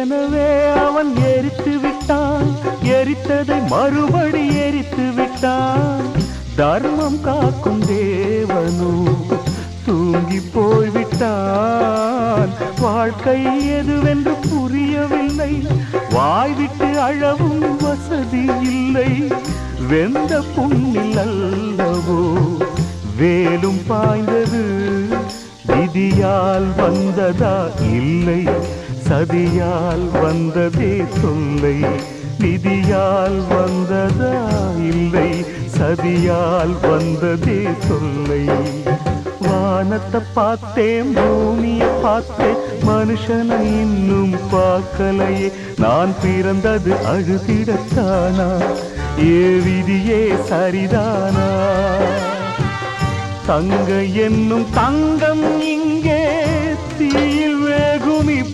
ஏற்கனவே அவன் எரித்து விட்டான், எரித்ததை மறுபடி எரித்து விட்டான். தர்மம் காக்கும் தேவனோ தூங்கி போய்விட்டான். வாழ்க்கை எதுவென்று புரியவில்லை, வாய்விட்டு அழவும் வசதி இல்லை. வெந்த புண்ணில் அல்லவோ வேலும் பாய்ந்தது, விதியால் வந்ததா இல்லை சதியால் வந்ததே தொல்லை. விதியால் வந்ததா இல்லை சதியால் வந்ததே தொல்லை. வானத்தை பார்த்தேன், பூமியை பார்த்தேன், மனுஷனை இன்னும் பார்க்கலையே. நான் பிறந்தது அழுதிடத்தானா, ஏ விதியே சரிதானா? தங்க என்னும் தங்கம்